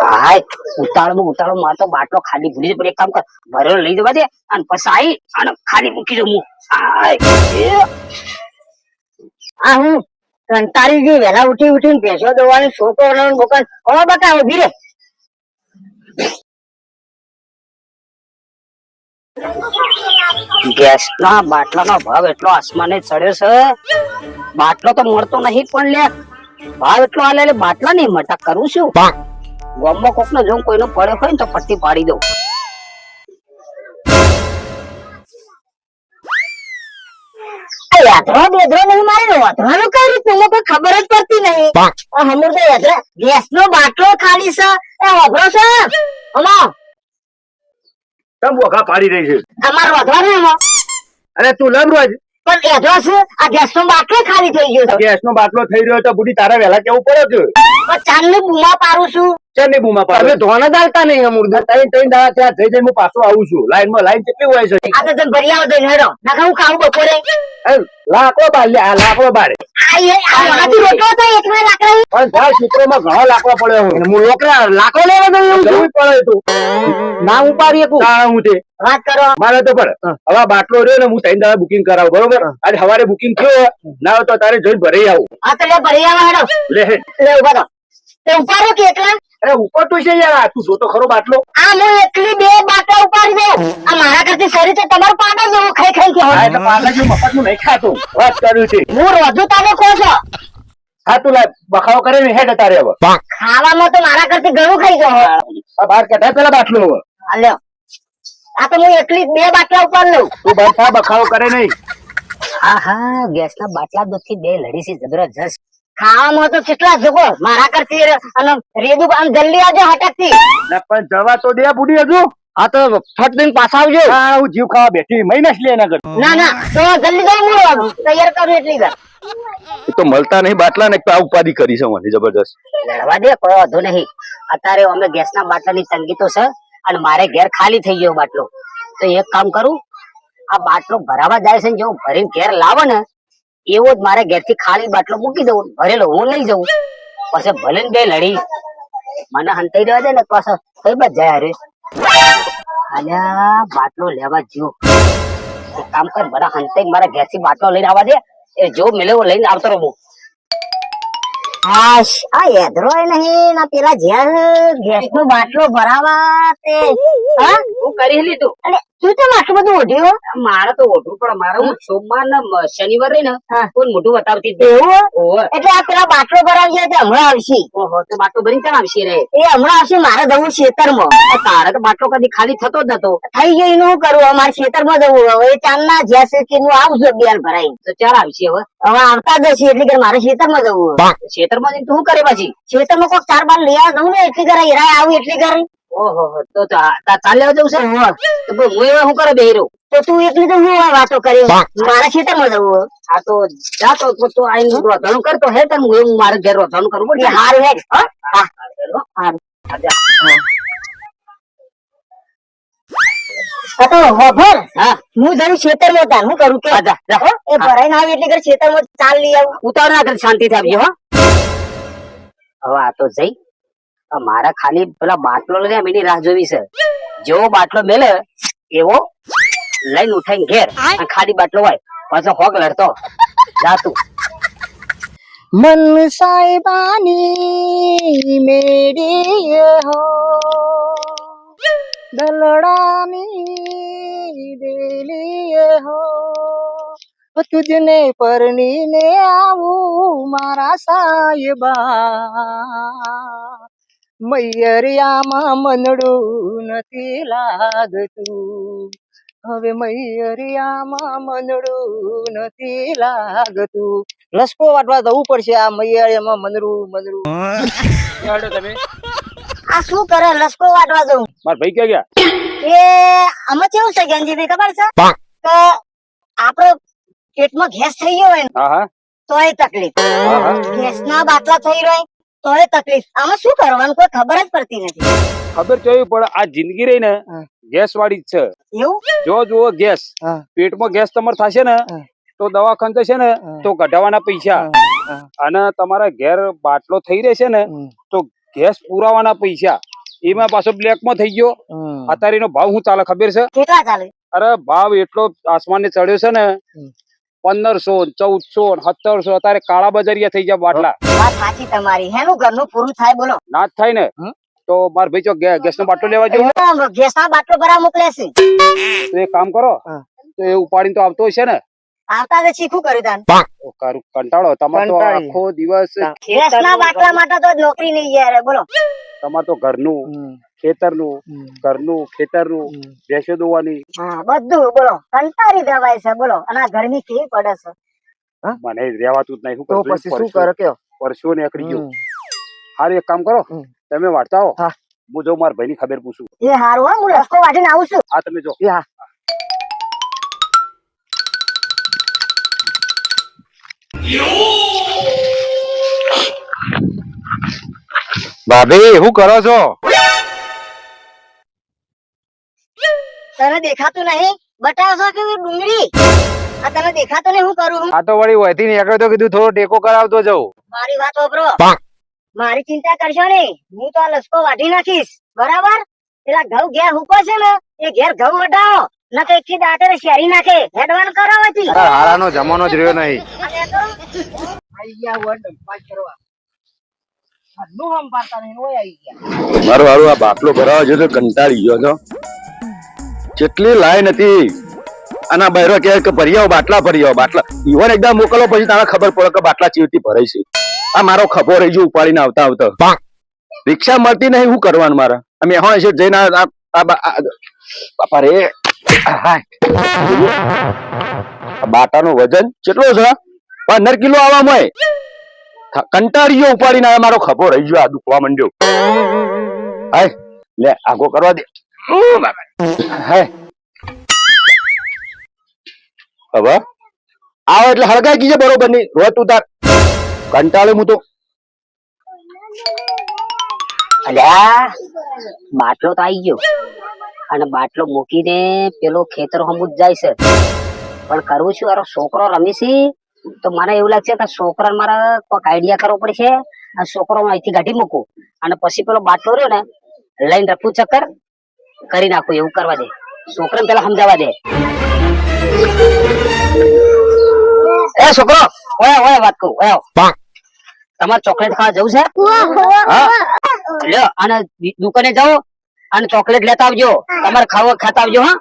હાય ઉતાળો માર તો બાટલો ખાલી ભૂલી જ. પણ એક કામ કર, ભરેલો લઈ જવા દે અને પછી આઈ અને ખાલી મૂકી દઉં હું. આ હું કંટાળી ગઈ, વહેલા ઉઠીને ભેંસો દોવાની છોકરો મોકલ. ઓ બકા ઉભી રે. ગેસના બાટલાનો ભાવ એટલો આસમાને ચડ્યો છે. બાટલો તો મળતો નહીં, પણ લે ભાવ એટલો આલે એટલે બાટલા નહીં મળતા. કરું શું? ગામમાં કોક ને જો કોઈનો પડ્યો હોય ને તો પટ્ટી પાડી દઉં. યાત્રા બેદરો નહીં મારે વાતવાનું કઈ રીતનું મને કોઈ ખબર જ પડતી નહીં. હમુર તો યાત્રા ગેસ નો બાટલો ખાલી છે એ વાપરો છે. હલો તમ બોખા પાડી રહી છે. અમાર વાતવાનું એમાં. અરે તું લમ રોજ પણ યાત્રા છે આ ગેસ નો બાટલો ખાલી થઈ ગયો છે. ગેસ નો બાટલો થઈ રહ્યો તો બુડી તારા વેલા કેવું પડે છે. પણ ચાંદની બૂમા પાડું છું. ચાંદની બૂમા પાડે. હવે ધોન જ આલતા નહીં અમુર. ત્રણ દાડા ત્યાં જઈ હું પાછો આવું છું. લાઈન કેટલી હોય છે? આ તો તમે ભરી આવો દઈને હેડો. નાખા હું ખાવું બપોરે. લાકડો બાર લે. આ લાકડો બારે રોટલો તો એક મે લાકડા પણ ભાઈ સૂત્રોમાં ઘણો લાકડો પડ્યો હોય. હું લાકડો લેવા જવું પડે તું ના ઉપાડીએ હું તે વાત કરો. મારે તો પણ હવે બાટલો રહ્યો ને હું ત્રણ દાડા બુકિંગ કરાવું બરોબર. આજે સવારે બુકિંગ થયો ના હોય તો તારે જોઈને ભરાઈ આવું. આ તો લે ભરી આવો હેડો. લે ઉભા તો તે ઉપાડો કે એકલા. અરે ઉપર તો છે યાર. તું જોતો ખરો બાટલો. આ હું એકલી બે બાટલા ઉપાડી દઉં. આ મારા કરતી શરીર છે તમારું પાડા જેવું ખાઈ કે હોય. એટલે પાછા જેવું મફત નું નહીં ખાતો. વાત કર્યું છે હું રોજુ તમે કહો છો. હા તું લાય બખાડો કરે ને હેડ તારે હવે. ખાવામાં તો મારા કરતી ઘણું ખાઈ ગયો. આ બહાર કઢાય પેલા બાટલો હવે. હાલ્યો આ તો હું એકલી બે બાટલા ઉપાડ લઉં. તું બસ આ બખાડો કરે નહીં. હા ગેસના બાટલા દોથી બે લડી છે જબરજસ્ત. ખાવામાં તો કેટલા જોકો મારા કરતી અને રેદુ આમ જલ્દી આવજો હટકતી. પણ જવા તો દે બુડી હજુ. હા તો ફટ દઈને પાછા આવજો. હા હું જીવ ખાવા બેઠી મહિના લે એના કરતા. ના તો જલ્દી જઈ હું તૈયાર કરું એટલી ઘર. એ તો મળતા નહીં બાટલા ને આ ઉપાધિ કરી છે મને જબરદસ્ત. લડવા દે કોઈ વાંધો નહીં. અત્યારે અમે ગેસના બાટલાની તંગી તો છે અને મારે ઘેર ખાલી થઈ ગયો બાટલો. તો એક કામ કરું, આ બાટલો ભરાવા જાય છે ને જો ભરીને ઘેર લાવો ને એવો જ મારે ઘેર થી ખાલી બાટલો મૂકી દઉં, ભરેલો હું લઈ જઉં. પછી ભલે ને બે લડી મને હંતાઈ દેવા દે ને પાછા કઈ બાદ જાય. અરે અલ્યા બાટલો લેવા જ્યો. એક કામ કર, મને હંતાઈ મારા ઘેર થી બાટલો લઈને આવવા દે. એ જો મેલેવો લઈને આવતો રહું. હાશ આ એધરો નહીં ના પેલા જ્યાં ગેસ નો બાટલો ભરાવા તે હા હું કરી લીધું. અને તું તો આટલું બધું ઓઢ્યું. મારે તો ઓઢવું પણ મારે હું સોમવાર ને શનિવાર રહી ને કોઈ મોઢું બતાવતી એવું એટલે આ પેલા બાટલો ભરાવશે તે હમણાં આવશે. ઓહો તો બાટલો ભરીને ક્યાં આવશે રે? એ હમણાં આવશે. મારે જવું ખેતરમાં. તારે તો બાટલો કદી ખાલી થતો જ નતો. થઈ ગયું એનું કરું. અમારે ખેતરમાં જવું હવે ચાંદના જ્યાં છે કે આવજો બિયાર ભરાઈ. તો ચાલ આવશે હવે આવતા જ છે એટલે કે મારે ખેતરમાં જવું. ખેતરમાં જઈને તું કરે પછી? ખેતરમાં કોઈક 4 બાર લઈ આવું ને એટલી કરે હીરા આવું એટલી કરે. ઓહો તો ચાલ લેવા જવું છે. તો હું એવા શું કરે બેહીરો? તો તું એટલી તો હું વાતો કરી. મારા ખેતરમાં જવું. હા તો જાતો તો આઈને રોધવાનું કરતો હે તને હું મારે ઘેર રોધવાનું કરવું પડે. હારું હેડ. હું જરું ખેતરમાં હતા હું કરું કે એ ભરાઈને આવી એટલે ખેતરમાં ચાલ લઈ આવું. ઉતાર ના કર, શાંતિ થી આવજો. હવે આ તો જઈ મારા ખાલી પેલા બાટલો લઈને એની રાહ જોવી છે. જેવો બાટલો મેલે એવો લઈને ઉઠાઈને ઘેર ખાલી બાટલો હોય પાછો હોક લડતો જાતું. મન સાહેબાની મેરી હો દલડાની દેલી હો તુજને પરણીને આવું મારા સાહેબા મૈયરિયામાં મનડું નથી લાગતું. હવે મૈયરિયામાં મનડું નથી લાગતું. લસકો વાટવા જવું પડશે. આ મૈયરિયામાં મનડું તમે આ શું કરે? લસકો વાટવા જવું. મારા ભાઈ ક્યાં ગયા? એ આમાં કેવું છે ગંજીભાઈ ખબર છે કે આપડે પેટમાં ગેસ થઈ ગયો હોય તોય તકલીફ, ગેસ ના બાટલા થઈ રહ્યો તોય તકલીફ. આમાં શું કરવાનું કોઈ ખબર જ પડતી નથી. ખબર કેવી પડે? આ જિંદગી રહી ને ગેસ વાળી જ છે. એવું જો જુઓ ગેસ પેટમાં ગેસ તમારે થશે ને તો દવાખાને છે ને તો કઢાવવાના પૈસા, અને તમારા ઘેર બાટલો થઈ રહેશે ને તો ગેસ પુરાવાના પૈસા. એમાં પાછો બ્લેક માં થઈ ગયો. અત્યારે એનો ભાવ શું ચાલે ખબર છે? કેટલા ચાલે? અરે ભાવ એટલો આસમાન ને ચડ્યો છે ને, 1500, 1400, 1700. અત્યારે કાળા બજારિયા થઈ ગયા બાટલા. વાત સાચી તમારી. હેનું ઘરનું પૂરું થાય બોલો? ના જ થાય ને. તો માર ભાઈ જો ગેસ નો બાટલો લેવા જો. ગેસના બાટલો ભરા મોકલે છે. તો એક કામ કરો, તો એ ઉપાડીને તો આવતો હશે ને. આવતા તો શીખું કર્યું તાન. કંટાળો તમારે તો આખો દિવસ. ગેસના બાટલા માટે તો નોકરી નહીં યાર બોલો. તમારે તો ઘરનું, ખેતરનું, ખેતરનું, ભેંસો દોવાની. હા બધું બોલો. કંટાળી જવાય છે બોલો. અને આ ગરમી કેવી પડે છે. મને રહેવાતું જ નહીં. તો પછી શું કરે કયો? પરસો નીકળી ગયો. હારું એક કામ કરો, તમે વાંચતા હો, હું જો મારા ભાઈ ની ખબર પૂછું. એ હારું હો, હું લસકો વાટીને આવું છું. હા તમે જો. ભાભી શું કરો છો? તને દેખાતું નહીં? બટાવશો કે ડુંગળી? આ તને દેખાતું નહીં હું કરું? આ તો વળી વહીથી નીકળ્યો તો કીધું થોડો ટેકો કરાવતો જાઉં. મારી વાત સાંભળો. મારી ચિંતા કરશો નહીં. હું તો આ લસકો વાટી નાખીશ બરાબર. પેલા ઘઉં ઘેર હુકો છે ને, એ ઘેર ઘઉં વટાવો ન તો એકથી દાંતે શેરી નાખે. હેડવાન કરો હતી. હારાનો જમાનો જ રહ્યો નહીં. મારું હારું આ બાટલો ભરાવા જો તો કંટાળી ગયો છો. કેટલી લાઈન હતી. આના બહેરો કહે કે ભરી આવો બાટલા, ભરી આવો બાટલા. ઈવન એકદમ મોકલો પછી તારે ખબર પડે કે બાટલા ચીવતી ભરાય છે. આ મારો ખભો રહી ગયો ઉપાડીને આવતા આવતા. રિક્ષા મળતી નહીં, શું કરવાનું મારે? અમે હા છે જઈને બાપા રે, બાટાનું વજન કેટલો છે? 15 કિલો આવવામાં કંટાળી ગયો ઉપાડીને. મારો ખભો રહી ગયો, આ દુખવા માંડ્યો. હાય લે આગો કરવા દે. હાય હવે આવો એટલે હળગાઈ ગઈ છે બરોબર ની. રોજ ઉતાર કંટાળે હું તો. અલ્યા બાટલો તો આવી ગયો અને બાટલો મૂકીને પેલો ખેતર હમું જ જાય છે. પણ કરવું શું? મારો છોકરો રમે છે તો મને એવું લાગશે કે છોકરાને મારે કોઈક આઈડિયા કરવો પડશે. આ છોકરો અહીંથી કાઢી મૂકું અને પછી પેલો બાટલો રહ્યો ને લઈને રફુ ચક્કર કરી નાખું. એવું કરવા દે, છોકરાને પેલા સમજાવવા દે. એ છોકરો ઓય ઓય વાત કહું. ઓય તમારે ચોકલેટ ખાવા જવું છે? લ્યો અને દુકાને જાઓ અને ચોકલેટ લેતા આવજો. તમારે ખાવા ખાતા આવજો. હા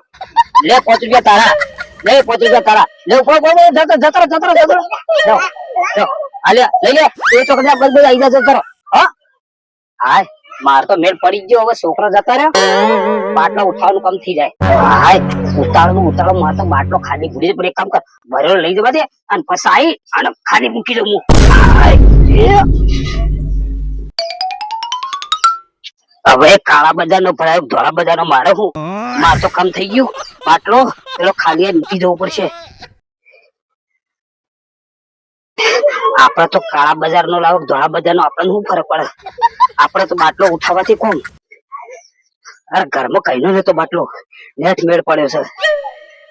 લે 5 રૂપિયા તારા. લે 5 રૂપિયા તારા. લે જતો લઈ લે એ ચોકલેટ બધું આવી જશે. ચલો હા હાય માર તો મેળ પડી ગયો. હવે છોકરા જતા રહ્યા, બાટલા ઉઠાવવાનું કામ થઈ જાય. હાય ઉતાળો માર તો બાટલો ખાલી ભૂલી પડે. એક કામ કર, ભરેલો લઈ જવા દે અને પછી આવી અને ખાલી મૂકી દઉં હું. હવે કાળા બજાર નો ભરાયો, ધોળા બજાર નો મારે હું. માર તો કામ થઈ ગયું. બાટલો પેલો ખાલી મૂકી જવું પડશે. આપડે તો કાળા બજાર નો લાવો, ધોળા બજાર નો આપણને શું ફરક પડે? આપડે તો બાટલો ઉઠાવવાથી કોણ? અરે ઘરમાં કઈ નો નતો બાટલો, નેટ મેળ પડ્યો છે.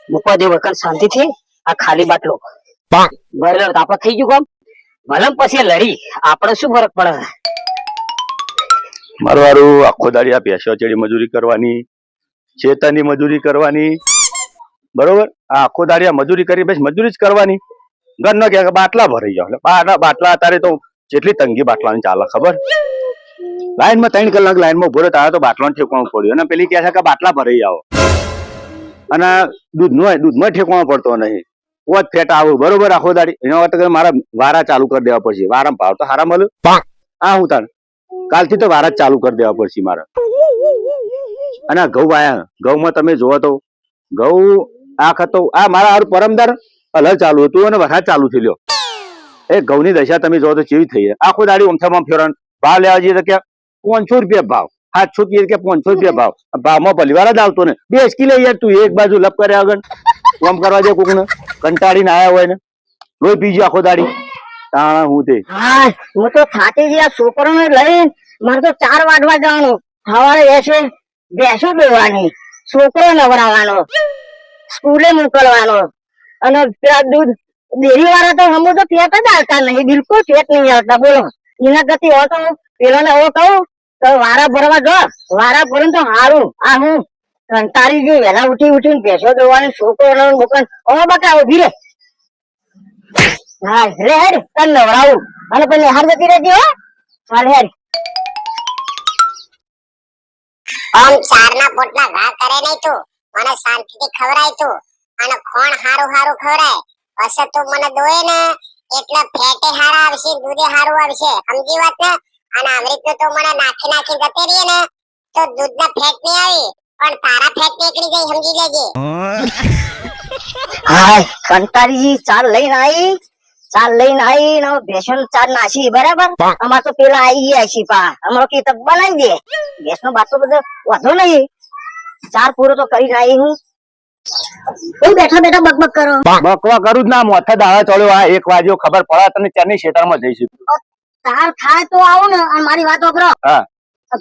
મૂકવા દે વખત શાંતિ થી. આ ખાલી બાટલો ભરેલો આપડે થઈ ગયું કામ. ભલે પછી લડી, આપડે શું ફરક પડે? મારું હારું આખો દાડી આ ભેંસો ચડી મજૂરી કરવાની, ખેતરની મજૂરી કરવાની, બરોબર? આ આખો દાડી આ મજૂરી કરી બસ મજૂરી જ કરવાની. ઘર નો કે બાટલા ભરાઈ જાવ. બાટલા અત્યારે તો જેટલી તંગી બાટલાની ચાલે ખબર? લાઈન માં 3 કલાક લાઈન માં ઉભો રહ્યો તારે તો બાટલાને ઠેકવાનું પડ્યું. અને પેલી કહે છે કે બાટલા ભરાઈ જાઓ. અને દૂધમાં ઠેકવાનો પડતો નહીં. પોત ફેટ આવું બરોબર આખો દાડી. એના માટે મારા વારા ચાલુ કરી દેવા પડશે. વારા ભાવ તો સારા મળ્યો. હા હું તાર કાલથી તો વારા ચાલુ કરી દેવા પડશે મારે. અને ઘઉં આયા, ઘઉંમાં તમે જોવો તો ઘઉં આ ખતો આ મારા હારું પરમદાર અલગ ચાલુ હતું અને વરસાદ ચાલુ થઈ લ્યો. એ ઘઉંની દશા તમે જોવો તો કેવી થઈ. આખો દાડી ઓમથામાં ફેરવાનું. ભાવ લેવા જઈએ તો કે 500 રૂપિયા ભાવ, 700 કીએ કે 500 રૂપિયા ભાવ. ભાવમાં પરિવાર જ આવતો ને. 2 કિલો યાર તું એક બાજુ લપ કરે આગળ કામ કરવા દે. કોક ને કંટાળીને આયા હોય ને લોહી પીજો આખો દાડી. તાણા હું તે હા હું તો થાકી ગયા. છોકરાને લઈને મારે તો 4 વાગવા જવાનું. સવારે એસે ભેંસો દોવાની, છોકરો નવડાવવાનો, સ્કૂલે મોકલવાનો. અને પેલા દૂધ ડેરી વાળા તો હમું તો ફેટ જ આવતા નહીં, બિલકુલ ફેટ નહીં આવતા બોલો. એના ગતિ હો તો પેલા ને હવે કહું તો વારા ભરવા જો વારા ભરે તો હારું. આ હું કંટાળી ગઈ વહેલા ઉઠીને ભેંસો દોવાની છોકરો મોકલ. ઓ બકા ઉભી રે. હા રે હેડ તને નવરાવું અને પછી હાર જતી રહેજે હો. હાલ હેડ. આમ ચારના પોટલા ઘા કરે નહીં તું મને શાંતિથી ખવરાય તું અને ખોણ હારું હારું ખવરાય પછી તું મને દોય ને એટલે ફેટે હારા આવશે દૂધે હારું આવશે સમજી વાત ને અને આવી રીતે તું મને નાખી નાખી જતી રહી ને તો દૂધના ફેટ નહીં આવી પણ તારા ફેટ નીકળી જાય સમજી લેજે. હાય કંટાળી ચાર લઈને આવી ને ભેંસો ચાર નાસી બરાબર. અમાર તો પેલા આવી ગયા છે પા અમારો કિતાબ બનાવી દે. ગેસ નો બાટલો બધો વધો નહીં. ચાર પૂરો તો કરીને આવી હું. બેઠા બેઠા બકબક કરો. બકવા કરું જ ના મોથા દાવા ચડ્યો. આ 1 વાગ્યો ખબર પડે તને ચારની ખેતરમાં જઈશું. ચાર થાય તો આવું ને અને મારી વાત વાપરો. હા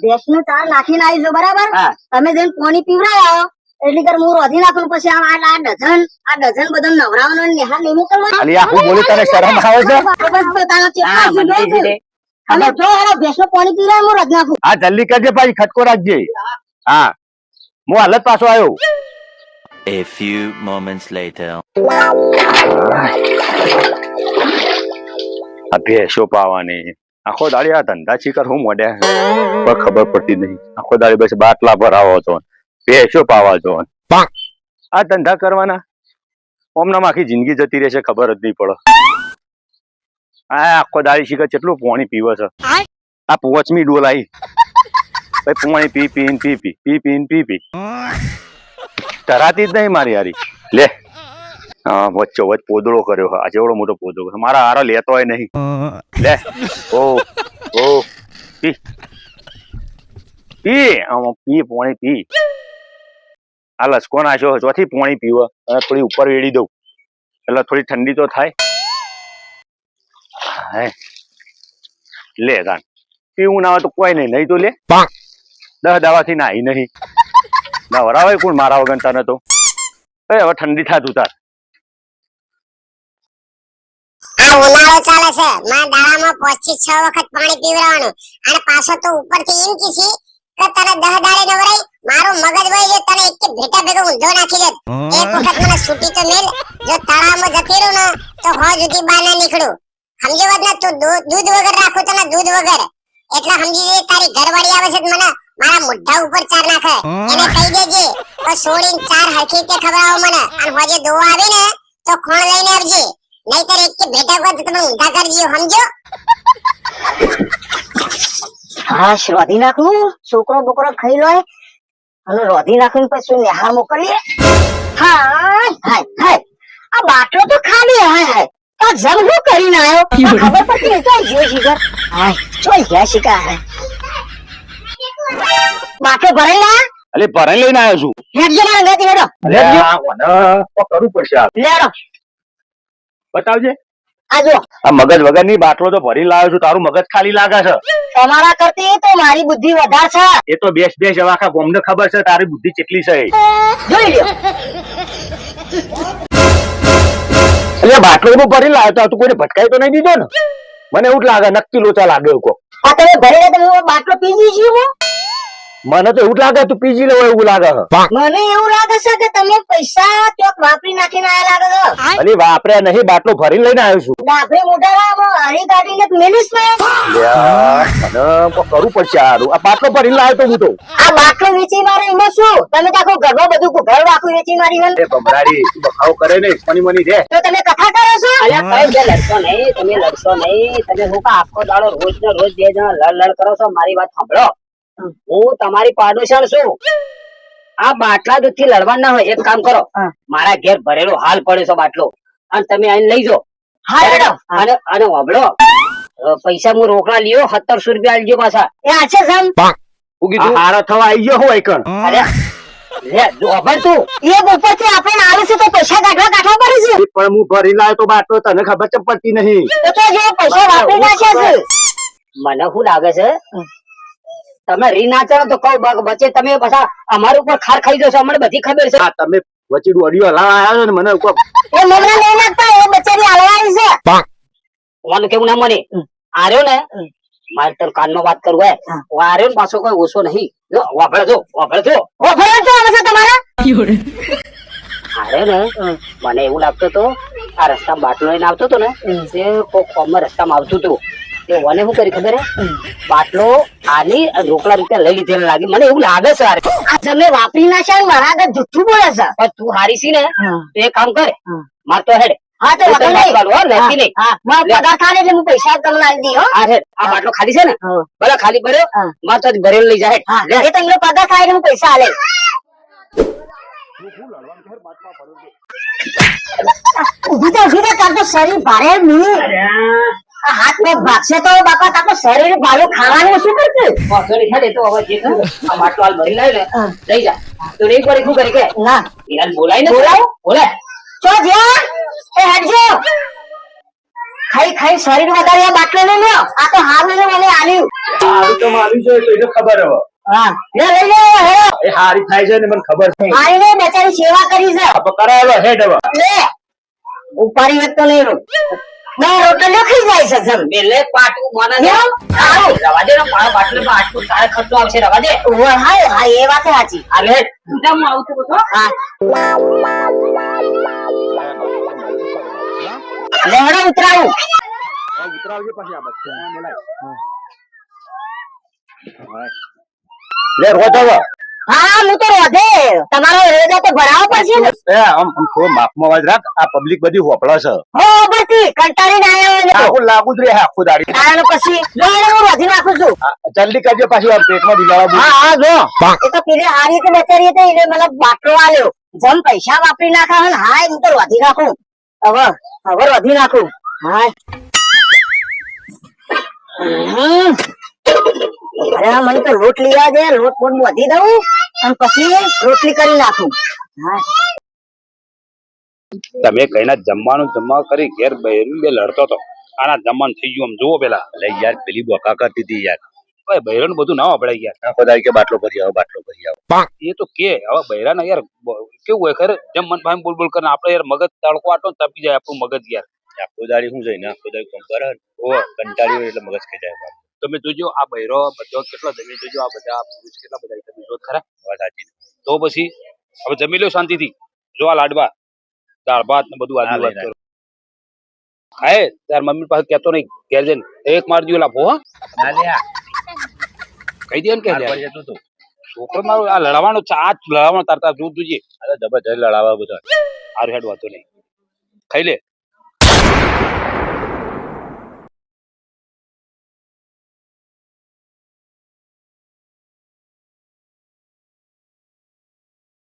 ભેંસ નું ચાર નાખીને આવીશું બરાબર. હા. તમે જઈને પાણી પીવડાય આવો એટલી કર હું રોધી નાખું પછી આ ડઝન બધા નવરાવાનો નિહાર નહીં મોકલવાનો. અલી આ હું બોલું તને શરમ આવે છે? બસ પોતાનો ચેપા હા, મને સીધો કીધી છે. અને જો એનો ભેંસનું પાણી પીવડાય હું રોજ નાખું. હા જલ્દી કરજે પાછી ખટકો રાખજે. હા હું હાલત પાછો આવ્યો. A few moments later. આ ભેંસો પાવાની આખો દાડી આ ધંધા ચીકર હું મોડ્યા પણ ખબર પડતી નહીં. આખો દાડી બસ બાટલા ભરાવો છો ભેંસો પાવા છો આ ધંધા કરવાના ઓમનામાં આખી જિંદગી જતી રહેશે ખબર જ નહીં પડે. આ આખો દાડી શીખર કેટલું પાણી પીવે છે. આ 5મી ડોલ આવી ભાઈ પાણી પી પી ધરાતી જ નહીં મારી હારી. લે હા વચ્ચો વચ્ચ પોદળો કર્યો આ જેવડો મોટો પોદળો મારા હારો લેતો હોય નહીં. લે ઓ પી પાણી પી. આ લસકો નાખ્યો ચોથી પાણી પીવો અને થોડી ઉપર વેડી દઉં એટલે થોડી ઠંડી તો થાય. લે ગાન પીવું ના હોય તો કોઈ નહીં તો લે 10 દાવાથી નાહી નહીં નવરાવે કોણ મારા વગર તને તો. હવે ઠંડી થાતું તાર. આ ઉનાળો ચાલે છે માં દાડામાં 5 થી 6 વખત પાણી પીવડાવવાનું અને પાછો તો ઉપરથી એમ કીસી કે તને 10 દાડે નવરાઈ મારું મગજ વઈ ગયો તને એક ભેટા ભેગો ઊંધો નાખી દે. એક વખત મને છૂટી તો મેલ જો તળાવમાં જતી રહું ને તો હો જુદી બહાર ના નીકળું સમજી વાત ને તું દૂધ વગર રાખું તને દૂધ વગર એટલે સમજી જે તારી ઘરવાળી આવે છે મને મારા મોઢા ઉપર ચાર નાખે એને કહી દેજે તો છોડીને ચાર હરખી રીતે ખવડાવો મને અને હોજે દોવા આવે ને તો ખોણ લઈને આવજે નહીતર એક કે ભેટા પર તમે ઊંધા કરી દો સમજો. હા રોધી નાખું છોકરો બોકરો ખાઈ લો અને રોધી નાખીને પછી નિહાર મોકલીએ. હાય આ બાટલો તો ખાલી હાય આ જમ હું કરીને આવ્યો ખબર પડતી નહીં તો જીવ શિખર હાય ચોઈ ગયા શિકાર હાય બાટલો ભરાઈ ના અલે ભરાઈ લઈને આવ્યો છું. હેડજો મારા ગાતી હેડો કરવું પડશે લેડો બતાવજે. આ જો આ મગજ વગર ની બાટલો તો ભરી લાવ્યો છું તારું મગજ ખાલી લાગે છે. તમારા કરતી તો મારી બુદ્ધિ વધારે છે. એ તો બેસ હવે આખા ગામને ખબર છે તારી બુદ્ધિ કેટલી છે. જોઈ લ્યો એટલે બાટલો તો ભરી લાવ્યો તો તું કોઈને ભટકાઈ તો નહીં દીધો ને? મને એવું જ લાગે નક્કી લોચા લાગે એવું કહો. આ તમે ભરીને તમે બાટલો પીજી છીએ હું મને તો એવું જ લાગે તું પીજી લેવો એવું લાગે છે. મને એવું લાગે છે કે તમે પૈસા ચોક વાપરી નાખીને આયા લાગે છો. અલી વાપરે નહીં બાટલો ભરીને લઈને આવ્યો છું. ડાભરી મોઢામાં હળી કાઢીને મેલીશ મેં. લ્યા, મને તો કરવું પડશે હારું. આ બાટલો ભરીને લાવ્યો તો હું તો. આ બાટલો વેચી મારે એમાં શું તમે તો આખું ઘરમાં બધું ઘર આખું વેચી મારી હોય એ બમરાડી તું બખાવ કરે ને મની દે. તો તમે કથા કરો છો. અલ્યા કઈ બે લડશો નહીં તમે લડશો નહીં. તમે હું કા આખો દાડો રોજ ને રોજ 2 જણા લડ કરો છો. મારી વાત સાંભળો હું તમારી પાડોશણ છું. આ બાટલા દૂધ થી લડવા ના હોય એક કામ કરો મારા ઘેર ભરેલો હાલ પડે છે બાટલો અને તમે આઈને લઈ જાઓ. અને વાપડો પૈસા હું રોકડા લ્યો 1700 રૂપિયા આલજો પાછા. એ આ છે સમ હું કીધું હારો થવા આવી ગયો હોય કણ. અરે લે જો ખબર તું એ ઉપરથી આપણે આવે છે તો પૈસા કાઢવા પડે છે. પણ હું ભરી લાવ્યો તો બાટલો તને ખબર ચમ પડતી નહીં. તો જે પૈસા વાપરી નાખ્યા છે મને શું લાગે છે તમે રી નાચો તો કઉ બચે તમે પાછા અમારા ઉપર ખાર ખાઈ જશો. અમને બધી ખબર છે. હા તમે વચ્ચે ઓડિયો હલાવા આવ્યો ને મને એ મમરા નહીં નાખતા એ બચારી હાલવાની છે. ઓનું કેવું ના મને આર્યો ને મારે તાર કાનમાં વાત કરવું હે હા. વારે ને પાછો કોઈ ઓછો નહીં જો વાપરે જો ઓ ફરજ તો આવે છે તમારા અરે ને મને એવું લાગતું હતું આ રસ્તા બાટલો લઈને આવતો હતો ને તે કોક ફોર્મમાં રસ્તામાં આવતું હતું તે મને શું કરી ખબર હે બાટલો આની રોકડા રૂપિયા લઈ લીધેલા લાગી મને એવું લાગે છે યાર. આ તમે વાપરી નાખ્યા ને મારા આગળ જુઠ્ઠું બોલે છે પણ તું હારી છી ને હા. તો એક કામ કર હા. માર તો હેડ હા તો હું તને વાંધો નહીં. બાટલો આલુ, હો, લેતી નહીં. હા, મારો પગાર થાય ને એટલે હું પૈસા તમને આલી દી હો આ હેડ આ બાટલો ખાલી છે ને હા. ભલે ખાલી ભર્યો હા. માર તો ભરેલો લઈ જાય હા એ તો એમનો પગાર થાય એટલે હું પૈસા આલે ઉભી તો તાર તો શરીર ભારે નહીં આ હાથ મેં ભાગશે તો બાપા તાર તો શરીર ભારે ખાવાનું શું કરશે પાછળ હેડ એ તો હવે જે થયું, આ બાટલો હાલ ભરી લાવ્યો ને હા. લઈ જા તો નહીં કરી શું કરી કે ના યાર બોલાય ને બોલાવો? બોલે ચો જ્યાં એ હટજો ખાઈ ખાઈ શરીર વધારે આ બાટલો લઈ લ્યો આ તો હારું ને મને આલ્યું આવી તો મારી છે તો ખબર હવે હા લે લઈ લે હેડો એ હારી થાય છે ને મને ખબર છે આવીને બેચારી સેવા કરી છે તો કરાયેલો હેડ હવે લે ઉપાડી વાત તો નહીં ના રોટલીઓ ખાઈ જાય છે જમ બેલે પાટું મને કેમ? આવું રવા દે ને મારા બાટલે માં આટલું તારે ખર્ચો આવશે રવા દે ઓય હાય હા એ વાત સાચી આ લે હું આવું છું બધો હા લેવડો ઉતરાવું ઉતરાવજો પછી આ બચ્ચા બોલાય લે રોજ હવે હા હું તો રોધે તમારો રેજો તો ભરાવો પડશે ને એ આમ થોડો માપમાં અવાજ રાખ આ પબ્લિક બધી હોપળે છે હો બધી કંટાળીને આયા હોય ને આખું લાગુ જ રે આખું દાડી તારે પછી જો એને હું રોધી નાખું છું જલ્દી કરજો પાછી આ પેટમાં બિલાડા હા હા જો એ તો પેલી હારી હતી બચારી હતી એને મને બાટલો આલ્યો જમ પૈસા વાપરી નાખા હોય ને હા હું તો રોધી નાખું હવે રોધી નાખું હા અરે આ મને તો લોટ લીવા દે લોટ બોટ વધી દઉં અને પછી રોટલી કરી નાખું હા તમે કઈના જમવા કરી ઘેર બહેરું બે લડતો હતો આના જમવાનું થઈ ગયું આમ જુઓ પેલા અલે યાર પેલી બોકા કરતી હતી યાર ભાઈ બહેરણ બધું ના વાપરાય યાર આખો દાડી કે બાટલો ભરી આવો બાટલો ભરી આવો એ તો કે હવે બહેરાના યાર કેવું હોય ખરે જેમ મન ભાઈ બોલ બોલ કરીને આપણે યાર મગજ તડકો આટો ને તપી જાય આપણું મગજ યાર આખો દાડી શું જાય ને આખો દાડી કોમ કરે ને ઓ કંટાળી હોય એટલે મગજ ખેંચાય મારું. તમે જોજો આ બહેરો બધો કેટલો જમી જોજો આ બધા પુરુષ કેટલા બધા તમે જોત ખરા વાત સાચી છે. તો પછી હવે જમી લો શાંતિથી જો આ લાડવા દાળ ભાત ને બધું આજુ વાત કરો ખાય તાર મમ્મી પાસે કહેતો નહીં ઘેર જઈને એક માર દીવો લાભો હા ના લે આ કહી દે ને કે પર જતું તું છોકરો મારો આ લડવાનો આ લડવાનો તારતા જોતું જોઈએ અરે જબરજસ્ત લડાવા બધા હારું હેડ વાતો નહીં ખાઈ લે